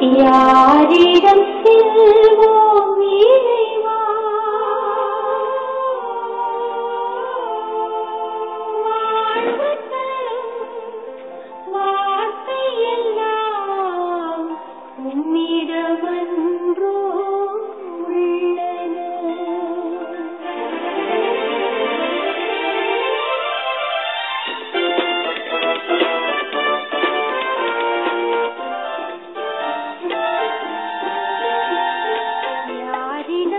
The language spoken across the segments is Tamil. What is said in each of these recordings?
யாரிடம் செல்வோம் இறைவா? வாழ்வு தரும் வார்த்தை எல்லாம் உம்மிடமன்றோ உள்ளன. யாரிடம்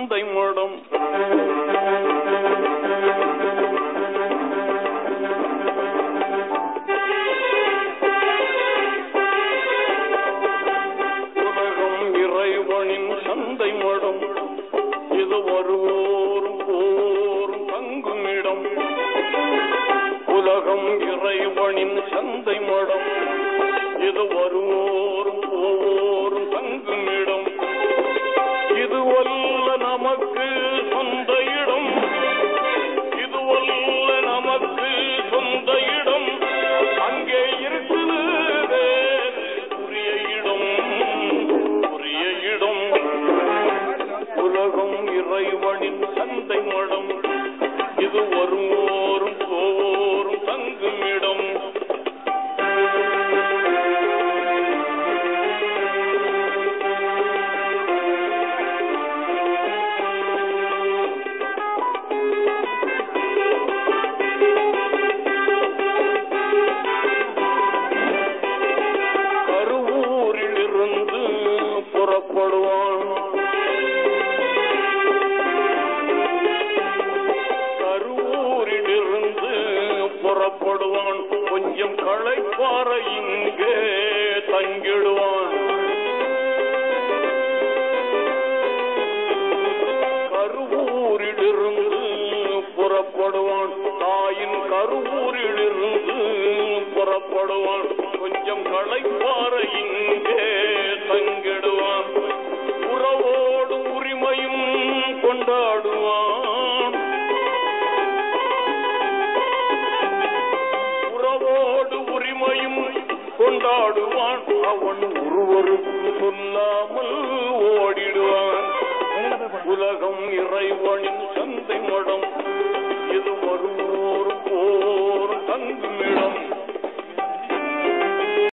சந்தை மடம். உலகம் இறைவனின் சந்தை மடம். இது வருவோரும் போரும் தங்குமிடம். உலகம் இறைவனின் சந்தை மடம். இது வருவோரும் போரும் தங்குமிடம். இதுவல்ல நமக்கு சொந்த இடம். இதுவல்ல நமக்கு சொந்த இடம். அங்கே இருக்குது உரிய இடம். உரிய இடம். உலகம் இறைவனின் சந்தை மடம். இது வருவோரும் போரும் தங்குமிடம். கருவூரிலிருந்து புறப்படுவான். கருவூரிலிருந்து புறப்படுவான். கொஞ்சம் களைப்பார இங்கே தங்கிடுவான். கருவூரிலிருந்து புறப்படுவான். தாயின் கருவூரிலிருந்து புறப்படுவான். கொஞ்சம் களைப்பார இங்கே தங்கிடுவான். உறவோடு உரிமையும் கொண்டாடுவான். உறவோடு உரிமையும் கொண்டாடுவான். அவன் ஒருவருக்கு சொல்லாமல் ஓடிடுவான். உலகம் இறைவனின் சந்தை மடம். இது வருவோரும் போரும் தங்குமிடம்.